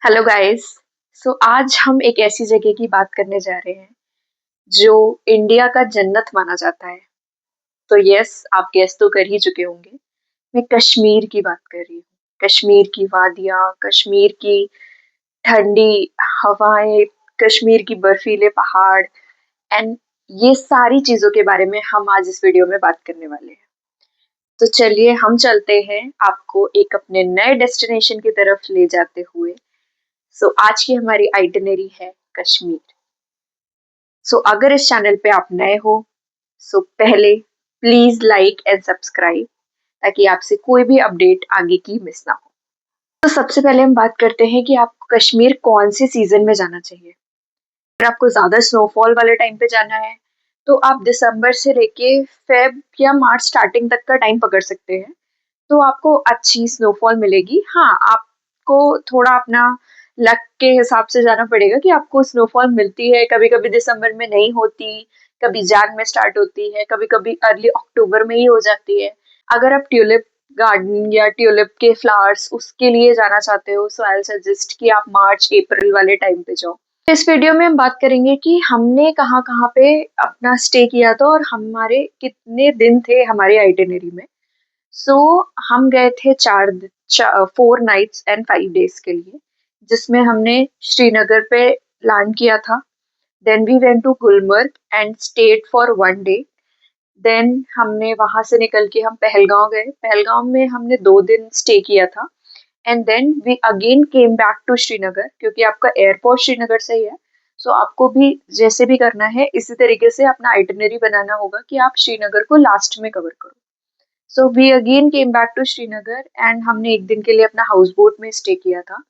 Hello guys. आज हम एक ऐसी जगह की बात करने जा रहे हैं जो इंडिया का जन्नत माना जाता है। तो यस, आप गेस तो कर ही चुके होंगे। मैं कश्मीर की बात कर रही हूँ। कश्मीर की वादियाँ, कश्मीर की ठंडी हवाएं, कश्मीर की बर्फीले पहाड़ एंड ये सारी चीजों के बारे में हम आज इस वीडियो में बात करने वाले हैं। तो चलिए हम चलते हैं आपको एक अपने नए डेस्टिनेशन की तरफ ले जाते हुए। आज की हमारी आइटिनरी है कश्मीर। अगर इस चैनल पे आप नए हो, पहले प्लीज लाइक एंड सब्सक्राइब ताकि आपसे कोई भी अपडेट आगे की मिस ना हो। सबसे पहले हम बात करते हैं कि आपको कश्मीर कौन से सीजन में जाना चाहिए। अगर आपको ज्यादा स्नोफॉल वाले टाइम पे जाना है तो आप दिसंबर से लेके फेब या मार्च स्टार्टिंग तक का टाइम पकड़ सकते हैं। तो आपको अच्छी स्नोफॉल मिलेगी। हाँ, आपको थोड़ा अपना लक के हिसाब से जाना पड़ेगा कि आपको स्नोफॉल मिलती है। कभी कभी दिसंबर में नहीं होती, कभी जैन में स्टार्ट होती है, कभी कभी अर्ली अक्टूबर में ही हो जाती है। अगर आप ट्यूलिप गार्डन या ट्यूलिप के फ्लावर्स उसके लिए जाना चाहते हो सो आई सजेस्ट कि आप मार्च अप्रैल वाले टाइम पे जाओ। इस वीडियो में हम बात करेंगे कि हमने कहाँ कहाँ पे अपना स्टे किया था और हमारे कितने दिन थे हमारे आइटिनरी में। सो हम गए थे 4 नाइट्स एंड 5 डेज के लिए, जिसमें हमने श्रीनगर पे लैंड किया था। Then we went to Gulmarg and stayed for 1 day. Then हमने वहां से निकल के हम पहलगांव गए। पहलगांव में हमने 2 दिन स्टे किया था। And then we again came back to Srinagar, क्योंकि आपका एयरपोर्ट श्रीनगर से ही है। आपको भी जैसे भी करना है इसी तरीके से अपना आइटिनरी बनाना होगा कि आप श्रीनगर को लास्ट में कवर करो। We again came back to Srinagar and हमने एक दिन के लिए अपना हाउस बोट में स्टे किया था।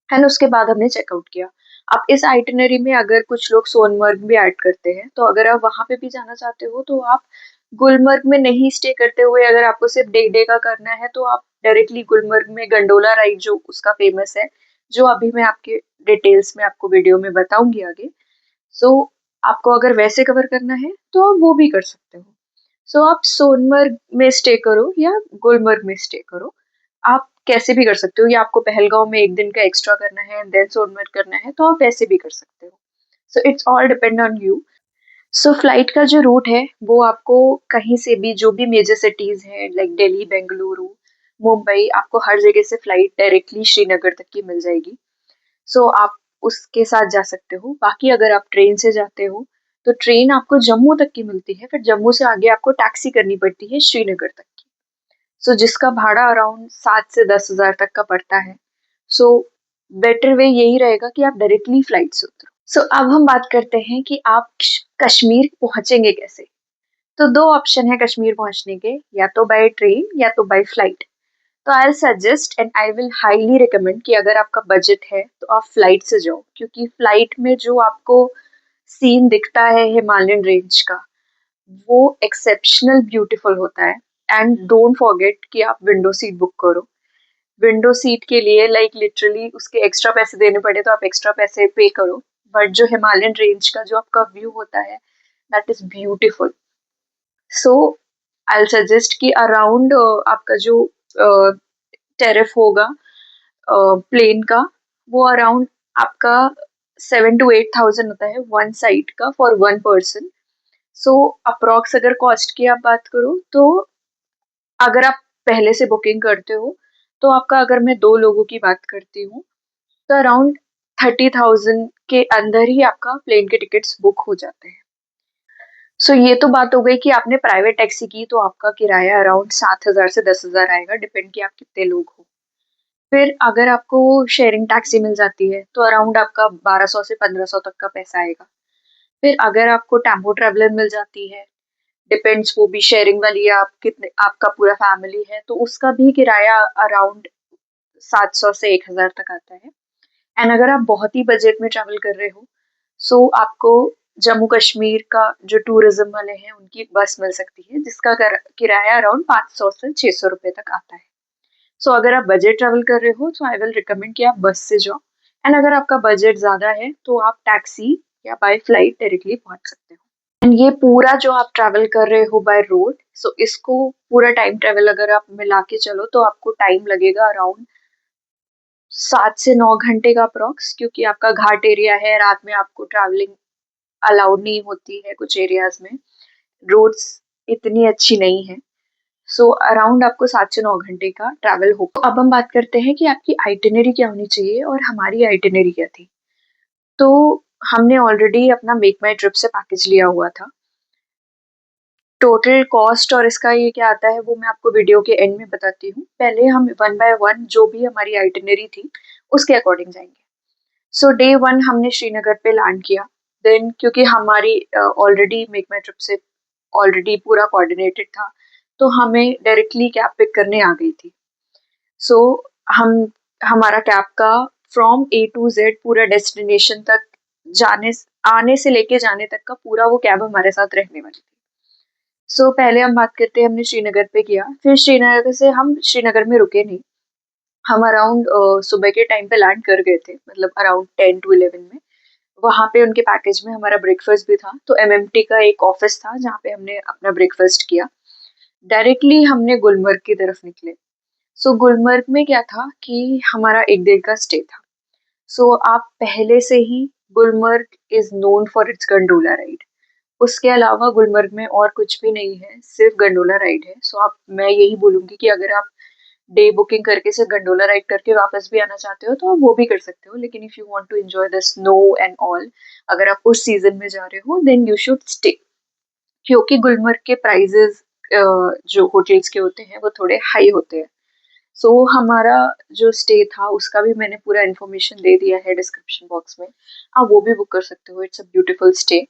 एंड उसके बाद हमने चेकआउट किया। अब इस आइटिनरी में अगर कुछ लोग सोनमर्ग भी ऐड करते हैं, तो अगर आप वहां पे भी जाना चाहते हो तो आप गुलमर्ग में नहीं स्टे करते हुए, अगर आपको सिर्फ डे डे का करना है तो आप डायरेक्टली गुलमर्ग में गंडोला राइड जो उसका फेमस है, जो अभी मैं आपके डिटेल्स में आपको वीडियो में बताऊंगी आगे। सो आपको अगर वैसे कवर करना है तो आप वो भी कर सकते हो। आप सोनमर्ग में स्टे करो या गुलमर्ग में स्टे करो, आप कैसे भी कर सकते हो। या आपको पहलगांव में एक दिन का एक्स्ट्रा करना है देन सोनमर्ग करना है तो आप वैसे भी कर सकते हो। It's all depend on you. Flight का जो रूट है वो आपको कहीं से भी, जो भी मेजर सिटीज है लाइक दिल्ली, बेंगलुरु, मुंबई, आपको हर जगह से फ्लाइट डायरेक्टली श्रीनगर तक की मिल जाएगी। आप उसके साथ जा सकते हो। बाकी अगर आप ट्रेन से जाते हो तो ट्रेन आपको जम्मू तक की मिलती है, फिर जम्मू से आगे आपको टैक्सी करनी पड़ती है श्रीनगर तक की। जिसका भाड़ा अराउंड 7 से 10 हज़ार तक का पड़ता है। सो बेटर वे यही रहेगा कि आप डायरेक्टली फ्लाइट से उतरो। अब हम बात करते हैं कि आप कश्मीर पहुंचेंगे कैसे। तो 2 ऑप्शन है कश्मीर पहुंचने के, या तो बाय ट्रेन या तो बाय फ्लाइट। तो I suggest and I will highly recommend कि अगर आपका बजट है तो आप फ्लाइट से जाओ, क्योंकि फ्लाइट में जो आपको सीन दिखता है हिमालयन रेंज का, वो एक्सेप्शनल ब्यूटीफुल होता है। एंड डोंट फॉरगेट कि आप विंडो सीट बुक करो। विंडो सीट के लिए लाइक लिटरली उसके एक्स्ट्रा पैसे देने पड़े तो आप एक्स्ट्रा पैसे पे करो। बट जो हिमालयन रेंज का जो आपका व्यू होता है that is beautiful. So I suggest कि अराउंड आपका जो टेरिफ होगा प्लेन का, वो अराउंड आपका 7 to 8 thousand होता है वन साइड का फॉर वन पर्सन। अप्रोक्स अगर कॉस्ट की आप बात करो तो अगर आप पहले से बुकिंग करते हो तो आपका, अगर मैं 2 लोगों की बात करती हूँ, तो अराउंड 30,000 के अंदर ही आपका प्लेन के टिकट्स बुक हो जाते हैं। ये तो बात हो गई कि आपने प्राइवेट टैक्सी की तो आपका किराया अराउंड 7 हज़ार से 10 हज़ार आएगा, डिपेंड कि आप कितने लोग हो। फिर अगर आपको शेयरिंग टैक्सी मिल जाती है तो अराउंड आपका 1200 से 1500 तक का पैसा आएगा। फिर अगर आपको टेम्पो ट्रैवलर मिल जाती है, डिपेंड्स वो भी शेयरिंग वाली है, आप कितने, आपका पूरा फैमिली है तो उसका भी किराया अराउंड 700 से 1 हज़ार तक आता है। एंड अगर आप बहुत ही बजट में ट्रैवल कर रहे हो आपको जम्मू कश्मीर का जो टूरिज्म वाले हैं उनकी एक बस मिल सकती है, जिसका किराया अराउंड 500 से 600 रुपए तक आता है। अगर आप बजट ट्रैवल कर रहे हो तो आई विल रिकमेंड कि आप बस से जाओ। एंड अगर आपका बजट ज्यादा है तो आप टैक्सी या बाय फ्लाइट डायरेक्टली पहुंच सकते हो। एंड ये पूरा जो आप ट्रैवल कर रहे हो बाय रोड, इसको पूरा टाइम ट्रैवल अगर आप मिला के चलो तो आपको टाइम लगेगा अराउंड 7 से 9 घंटे का अप्रॉक्स, क्योंकि आपका घाट एरिया है, रात में आपको ट्रैवलिंग अलाउड नहीं होती है कुछ एरियाज में, रोड्स इतनी अच्छी नहीं है। सो अराउंड आपको 7 से 9 घंटे का ट्रैवल हो। तो अब हम बात करते हैं कि आपकी आइटिनरी क्या होनी चाहिए और हमारी आइटिनरी क्या थी। तो हमने ऑलरेडी अपना मेक माई ट्रिप से पैकेज लिया हुआ था। टोटल कॉस्ट और इसका ये क्या आता है वो मैं आपको वीडियो के एंड में बताती हूँ। पहले हम वन बाय वन जो भी हमारी आइटिनरी थी उसके अकॉर्डिंग जाएंगे। सो डे वन हमने श्रीनगर पे लैंड किया। देन क्योंकि हमारी ऑलरेडी मेक माई ट्रिप से ऑलरेडी पूरा कोऑर्डिनेटेड था, तो हमें डायरेक्टली कैब पिक करने आ गई थी। सो हम हमारा कैब का फ्रॉम ए टू जेड पूरा डेस्टिनेशन तक, जाने आने से लेके जाने तक का पूरा वो कैब हमारे साथ रहने वाली थी। सो पहले हम बात करते हैं हमने श्रीनगर पे किया, फिर श्रीनगर से हम श्रीनगर में रुके नहीं। हम अराउंड सुबह के टाइम पे लैंड कर गए थे, मतलब अराउंड 10 to 11 में। वहां पे उनके पैकेज में हमारा ब्रेकफास्ट भी था, तो एमएमटी का एक ऑफिस था जहाँ पे हमने अपना ब्रेकफास्ट किया। डायरेक्टली हमने गुलमर्ग की तरफ निकले। सो गुलमर्ग में क्या था कि हमारा एक दिन का स्टे था। सो आप पहले से ही, Gulmarg is known for its gondola ride. उसके अलावा गुलमर्ग में और कुछ भी नहीं है, सिर्फ गंडोला राइड है। सो आप, मैं यही बोलूंगी कि अगर आप डे बुकिंग करके सिर्फ गंडोला राइड करके वापस भी आना चाहते हो तो आप वो भी कर सकते हो, लेकिन if you want to enjoy the snow and all, अगर आप उस सीजन में जा रहे हो देन यू शुड स्टे। क्योंकि गुलमर्ग के प्राइजेस जो होटल्स के होते हैं वो थोड़े हाई होते हैं। सो हमारा जो स्टे था उसका भी मैंने पूरा इन्फॉर्मेशन दे दिया है डिस्क्रिप्शन बॉक्स में, आप वो भी बुक कर सकते हो। It's a beautiful stay.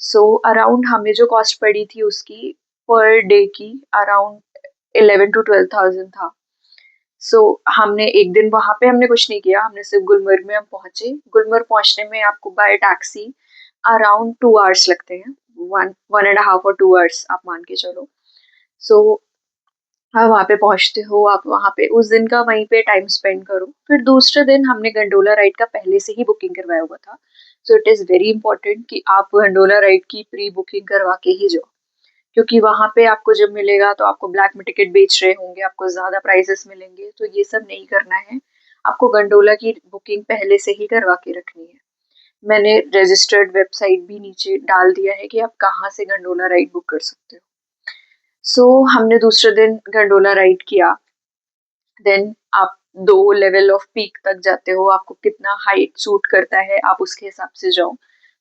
So around हमें जो कॉस्ट पड़ी थी उसकी पर डे की अराउंड 11 to 12,000 था। सो हमने एक दिन वहां पे हमने कुछ नहीं किया, हमने सिर्फ गुलमर्ग में हम पहुंचे। गुलमर्ग पहुंचने में आपको बाय टैक्सी अराउंड 2 आवर्स लगते हैं, 1.5 और 2 आवर्स आप मान के चलो। सो आप वहाँ पे पहुंचते हो, आप वहाँ पे उस दिन का वहीं पे टाइम स्पेंड करो। फिर दूसरे दिन हमने गंडोला राइड का पहले से ही बुकिंग करवाया हुआ था। So it is very important कि आप गंडोला राइड की प्री बुकिंग करवा के ही जाओ, क्योंकि वहां पे आपको जब मिलेगा तो आपको ब्लैक में टिकट बेच रहे होंगे, आपको ज्यादा प्राइसेस मिलेंगे, तो ये सब नहीं करना है। आपको गंडोला की बुकिंग पहले से ही करवा के रखनी है। मैंने रजिस्टर्ड वेबसाइट भी नीचे डाल दिया है कि आप कहाँ से गंडोला राइड बुक कर सकते हो। सो हमने दूसरे दिन गंडोला राइड किया। देन आप 2 लेवल ऑफ पीक तक जाते हो, आपको कितना हाइट सूट करता है आप उसके हिसाब से जाओ।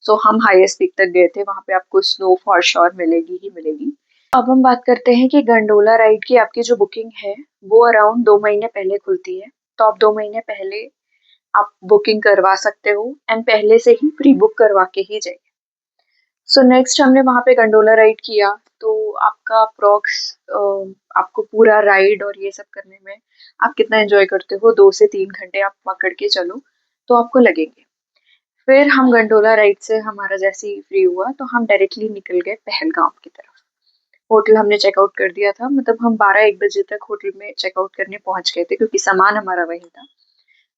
सो हम हाईएस्ट पीक तक गए थे, वहां पे आपको स्नो फॉर श्योर मिलेगी ही मिलेगी। अब हम बात करते हैं कि गंडोला राइड की आपकी जो बुकिंग है वो अराउंड 2 महीने पहले खुलती है। तो आप 2 महीने पहले आप बुकिंग करवा सकते हो एंड पहले से ही प्री बुक करवा के ही जाइए। सो नेक्स्ट हमने वहाँ पे गंडोला राइड किया। तो आपका अप्रॉक्स आपको पूरा राइड और ये सब करने में आप कितना एंजॉय करते हो, 2 से 3 घंटे आप पकड़ के चलो तो आपको लगेंगे। फिर हम गंडोला राइड से हमारा जैसे ही फ्री हुआ तो हम डायरेक्टली निकल गए पहलगाम की तरफ। होटल हमने चेकआउट कर दिया था, मतलब हम 12-1 बजे तक होटल में चेकआउट करने पहुंच गए थे क्योंकि सामान हमारा वही था।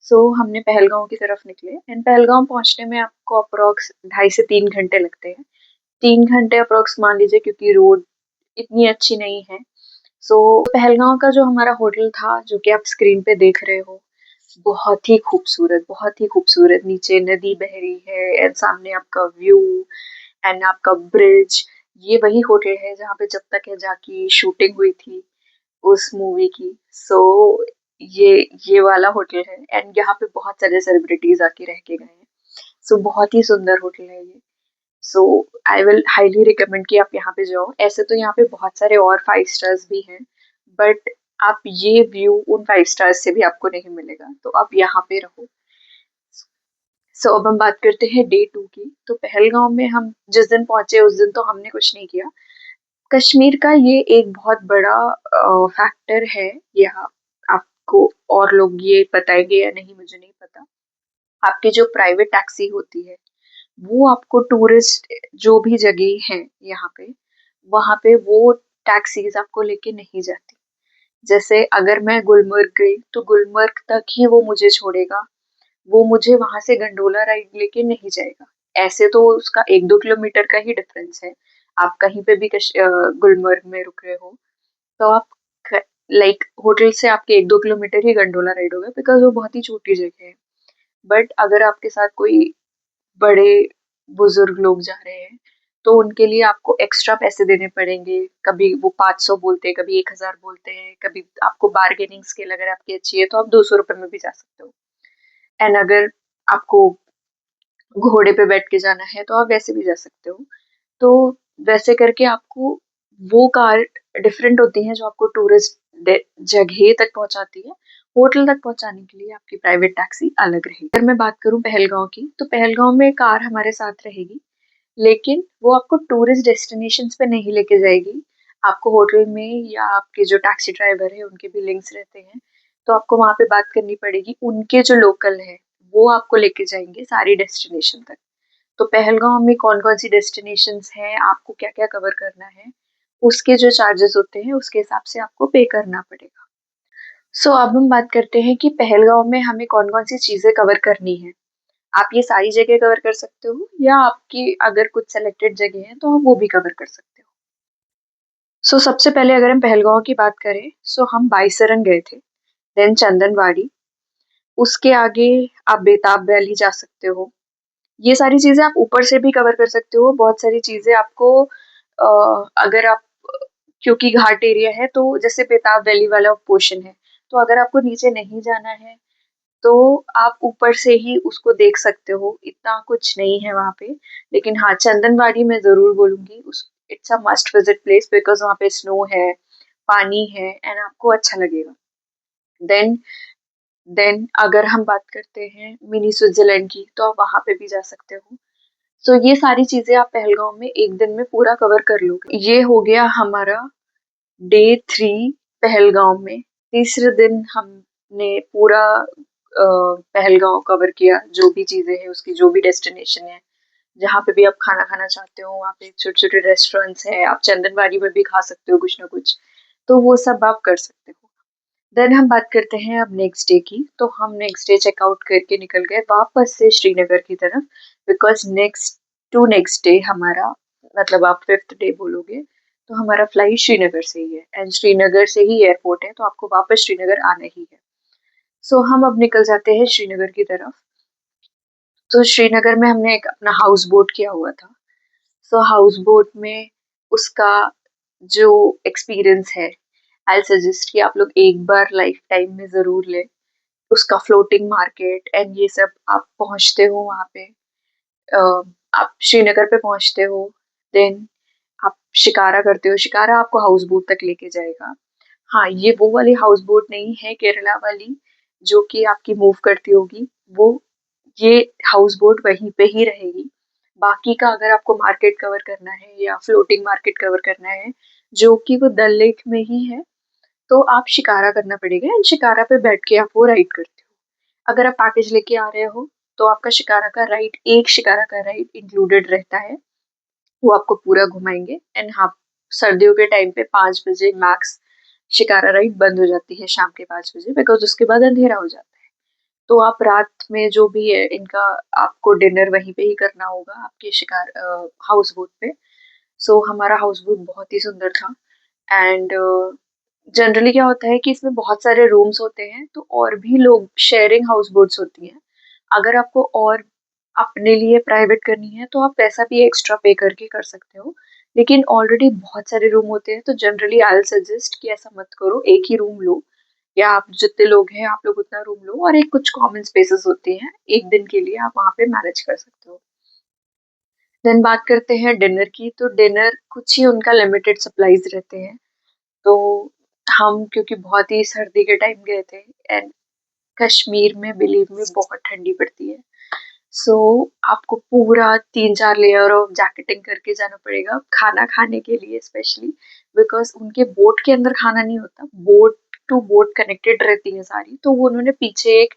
सो हमने पहलगांव की तरफ निकले एंड पहलगांव पहुंचने में आपको अप्रोक्स 2.5 से 3 घंटे लगते हैं। 3 घंटे अप्रोक्स मान लीजिए, क्योंकि रोड इतनी अच्छी नहीं है। सो पहलगांव का जो हमारा होटल था जो कि आप स्क्रीन पे देख रहे हो, बहुत ही खूबसूरत, बहुत ही खूबसूरत। नीचे नदी बह रही है एंड सामने आपका व्यू एंड आपका ब्रिज। ये वही होटल है जहाँ पे जब तक है जाकी शूटिंग हुई थी उस मूवी की। सो ये ये वाला होटल है एंड यहाँ पे बहुत सारे सेलिब्रिटीज आके रह के गए हैं। सो बहुत ही सुंदर होटल है ये। सो आई विल हाईली रिकमेंड कि आप यहाँ पे जाओ। ऐसे तो यहाँ पे बहुत सारे और 5 स्टार्स भी हैं, बट आप ये व्यू उन 5 स्टार्स से भी आपको नहीं मिलेगा, तो आप यहाँ पे रहो। सो अब हम बात करते हैं डे टू की। तो पहलगांव में हम जिस दिन पहुंचे उस दिन तो हमने कुछ नहीं किया। कश्मीर का ये एक बहुत बड़ा फैक्टर है यहाँ, आपको और लोग ये बताएंगे या नहीं मुझे नहीं पता। आपकी जो प्राइवेट टैक्सी होती है वो आपको टूरिस्ट जो भी जगह है यहाँ पे, वहां पे वो टैक्सीज आपको लेके नहीं जाती। जैसे अगर मैं गुलमर्ग गई तो गुलमर्ग तक ही वो मुझे छोड़ेगा, वो मुझे वहां से गंडोला राइड लेके नहीं जाएगा। ऐसे तो उसका 1-2 किलोमीटर का ही डिफरेंस है। आप कहीं पे भी गुलमर्ग में रुक रहे हो तो आप लाइक होटल से आपके 1-2 किलोमीटर ही गंडोला राइड होगा, बिकॉज वो बहुत ही छोटी जगह है। बट अगर आपके साथ कोई बड़े बुजुर्ग लोग जा रहे हैं तो उनके लिए आपको एक्स्ट्रा पैसे देने पड़ेंगे। कभी वो 500 बोलते हैं, कभी 1000 बोलते हैं, कभी आपको बार्गेनिंग स्किल अगर आपकी अच्छी है तो आप 200 रुपए में भी जा सकते हो। एंड अगर आपको घोड़े पे बैठ के जाना है तो आप वैसे भी जा सकते हो। तो वैसे करके आपको वो कार डिफरेंट होती हैं जो आपको टूरिस्ट जगह तक पहुंचाती है। होटल तक पहुंचाने के लिए आपकी प्राइवेट टैक्सी अलग रहेगी। अगर मैं बात करूं पहलगांव की, तो पहलगांव में कार हमारे साथ रहेगी, लेकिन वो आपको टूरिस्ट डेस्टिनेशंस पे नहीं लेके जाएगी। आपको होटल में या आपके जो टैक्सी ड्राइवर है उनके भी लिंक्स रहते हैं, तो आपको वहां पे बात करनी पड़ेगी। उनके जो लोकल है वो आपको लेके जाएंगे सारी डेस्टिनेशन तक। तो पहलगाम में कौन कौन सी डेस्टिनेशंस हैं, आपको क्या क्या कवर करना है, उसके जो चार्जेस होते हैं उसके हिसाब से आपको पे करना पड़ेगा। सो अब हम बात करते हैं कि पहलगाम में हमें कौन कौन सी चीजें कवर करनी है। आप ये सारी जगह कवर कर सकते हो, या आपकी अगर कुछ सेलेक्टेड जगह है तो आप वो भी कवर कर सकते हो। सबसे पहले अगर हम पहलगांव की बात करें, हम बाईसरन गए थे, देन चंदनवाड़ी, उसके आगे आप बेताब वैली जा सकते हो। ये सारी चीजें आप ऊपर से भी कवर कर सकते हो। बहुत सारी चीजें आपको अगर आप, क्योंकि घाट एरिया है तो जैसे बेताब वैली वाला पोर्शन है, तो अगर आपको नीचे नहीं जाना है तो आप ऊपर से ही उसको देख सकते हो, इतना कुछ नहीं है वहां पे। लेकिन हाँ, चंदनवाड़ी मैं जरूर बोलूंगी, उस it's a must visit place, because वहाँ पे स्नो है, पानी है, एंड आपको अच्छा लगेगा। देन देन अगर हम बात करते हैं मिनी स्विट्जरलैंड की, तो आप वहां पे भी जा सकते हो। ये सारी चीजें आप पहलगाम में एक दिन में पूरा कवर कर लोगे। ये हो गया हमारा डे 3 पहलगाम में। तीसरे दिन हमने पूरा पहलगांव कवर किया, जो भी चीजें हैं उसकी, जो भी डेस्टिनेशन है, जहाँ पे भी आप खाना खाना चाहते हो वहाँ पे छोटे छोटे रेस्टोरेंट्स हैं, आप चंदनवाड़ी में भी खा सकते हो कुछ ना कुछ, तो वो सब आप कर सकते हो। देन हम बात करते हैं अब नेक्स्ट डे की। तो हम नेक्स्ट डे चेकआउट करके निकल गए वापस से श्रीनगर की तरफ, बिकॉज नेक्स्ट डे हमारा, मतलब आप 5th डे बोलोगे, तो हमारा फ्लाइट श्रीनगर से ही है, एंड श्रीनगर से ही एयरपोर्ट है, तो आपको वापस श्रीनगर आना ही है। हम अब निकल जाते हैं श्रीनगर की तरफ। तो श्रीनगर में हमने एक अपना हाउस बोट किया हुआ था। हाउस बोट में उसका जो एक्सपीरियंस है, आई सजेस्ट कि आप लोग एक बार लाइफ टाइम में जरूर ले। उसका फ्लोटिंग मार्केट एंड ये सब, आप पहुंचते हो वहां पे, आप श्रीनगर पे पहुंचते हो, देन आप शिकारा करते हो। शिकारा आपको हाउस बोट तक लेके जाएगा। हाँ, ये वो वाली हाउस बोट नहीं है केरला वाली जो कि आपकी मूव करती होगी, वो ये हाउस बोट वहीं पे ही रहेगी। बाकी का अगर आपको मार्केट कवर करना है या फ्लोटिंग मार्केट कवर करना है, जो कि वो डल लेक में ही है, तो आप शिकारा करना पड़ेगा, एंड शिकारा पे बैठ के आप वो राइड करते हो। अगर आप पैकेज लेके आ रहे हो तो आपका शिकारा का राइड, एक शिकारा का राइड इंक्लूडेड रहता है, वो आपको पूरा घुमाएंगे। एंड हाँ, सर्दियों के टाइम पे 5 बजे मैक्स शिकारा राइड बंद हो जाती है, शाम के 5 बजे, बिकॉज उसके बाद अंधेरा हो जाता है। तो आप रात में जो भी है इनका, आपको डिनर वहीं पे ही करना होगा आपके शिकार हाउस बोट पे। हमारा हाउस बोट बहुत ही सुंदर था। एंड जनरली क्या होता है कि इसमें बहुत सारे रूम्स होते हैं, तो और भी लोग शेयरिंग हाउस बोट्स होती हैं। अगर आपको और अपने लिए प्राइवेट करनी है तो आप पैसा भी एक्स्ट्रा पे करके कर सकते हो, लेकिन ऑलरेडी बहुत सारे रूम होते हैं, तो जनरली आई सजेस्ट कि ऐसा मत करो, एक ही रूम लो, या आप जितने लोग हैं आप लोग उतना रूम लो, और एक कुछ कॉमन स्पेसेस होती हैं, एक दिन के लिए आप वहाँ पे मैनेज कर सकते हो। देन बात करते हैं डिनर की। तो डिनर कुछ ही उनका लिमिटेड सप्लाईज रहते हैं। तो हम क्योंकि बहुत ही सर्दी के टाइम गए थे, एंड कश्मीर में बिलीव में बहुत ठंडी पड़ती है, सो आपको पूरा 3-4 लेयर ऑफ जैकेटिंग करके जाना पड़ेगा खाना खाने के लिए, स्पेशली बिकॉज उनके बोट के अंदर खाना नहीं होता, बोट टू बोट कनेक्टेड रहती है सारी, तो वो उन्होंने पीछे एक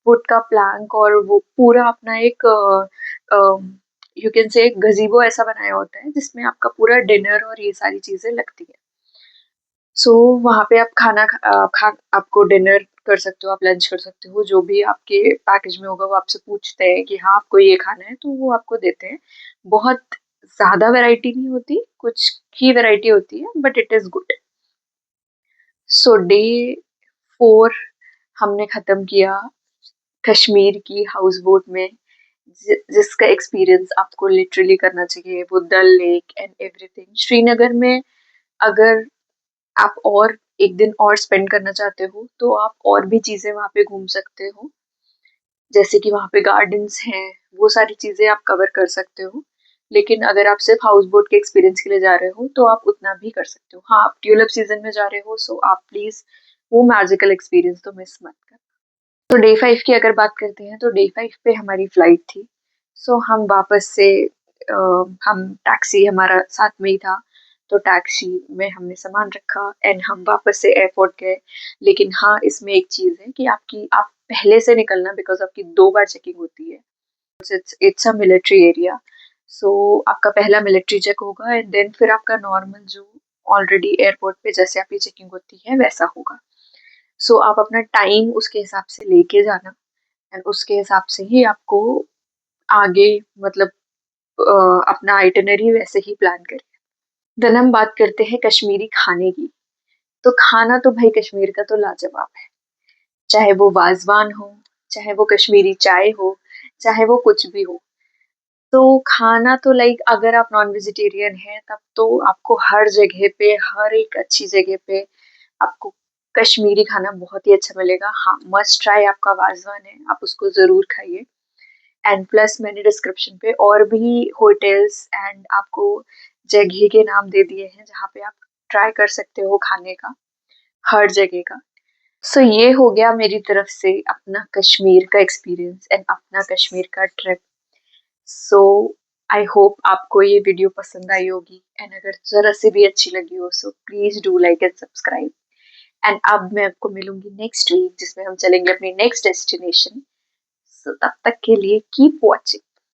वुड का प्लैंक और वो पूरा अपना एक, यू कैन से एक गजीबो ऐसा बनाया होता है जिसमें आपका पूरा डिनर और ये सारी चीजें लगती है। वहाँ पे आप आपको डिनर कर सकते हो, आप लंच कर सकते हो, जो भी आपके पैकेज में होगा वो आपसे पूछते हैं कि हाँ आपको ये खाना है, तो वो आपको देते हैं। बहुत ज्यादा वैरायटी नहीं होती, कुछ ही वैरायटी होती है, but it is good. So day 4 हमने खत्म किया कश्मीर की हाउस बोट में, जिसका एक्सपीरियंस आपको लिटरली करना चाहिए, वो डल लेक एंड एवरीथिंग। श्रीनगर में अगर आप और एक दिन और स्पेंड करना चाहते हो तो आप और भी चीजें वहाँ पे घूम सकते हो, जैसे कि वहाँ पे गार्डन्स हैं, वो सारी चीजें आप कवर कर सकते हो। लेकिन अगर आप सिर्फ हाउस बोट के एक्सपीरियंस के लिए जा रहे हो तो आप उतना भी कर सकते हो। हाँ, आप ट्यूलिप सीजन में जा रहे हो, सो आप प्लीज वो मैजिकल एक्सपीरियंस तो मिस मत कर। तो डे 5 की अगर बात करते हैं तो डे 5 पे हमारी फ्लाइट थी। सो हम वापस से हम टैक्सी हमारा साथ में ही था, तो टैक्सी में हमने सामान रखा एंड हम वापस से एयरपोर्ट गए। लेकिन हाँ, इसमें एक चीज है कि आप पहले से निकलना, बिकॉज आपकी 2 बार चेकिंग होती है। इट्स अ मिलिट्री एरिया, सो आपका पहला मिलिट्री चेक होगा एंड देन फिर आपका नॉर्मल जो ऑलरेडी एयरपोर्ट पे जैसे आपकी चेकिंग होती है वैसा होगा। सो आप अपना टाइम उसके हिसाब से लेके जाना एंड उसके हिसाब से ही आपको आगे मतलब अपना आइटनरी वैसे ही प्लान करें। देन हम बात करते हैं कश्मीरी खाने की। तो खाना तो भाई कश्मीर का तो लाजवाब है, चाहे वो वाजवान हो, चाहे वो कश्मीरी चाय हो, चाहे वो कुछ भी हो। तो खाना तो लाइक अगर आप नॉन वेजिटेरियन हैं तब तो आपको हर जगह पे, हर एक अच्छी जगह पे आपको कश्मीरी खाना बहुत ही अच्छा मिलेगा। हाँ, मस्ट ट्राई आपका वाजवान है, आप उसको जरूर खाइए। एंड प्लस मैंने डिस्क्रिप्शन पे और भी होटल्स एंड आपको जगह के नाम दे दिए हैं जहाँ पे आप ट्राई कर सकते हो खाने का, हर जगह का। सो ये हो गया मेरी तरफ से अपना कश्मीर का एक्सपीरियंस एंड अपना कश्मीर का ट्रिप। सो आई होप आपको ये वीडियो पसंद आई होगी, एंड अगर जरा सी भी अच्छी लगी हो so please do like and subscribe. And अब मैं आपको मिलूंगी नेक्स्ट वीक जिसमें हम चलेंगे अपनी नेक्स्ट डेस्टिनेशन। सो तब तक के लिए कीप वॉचिंग।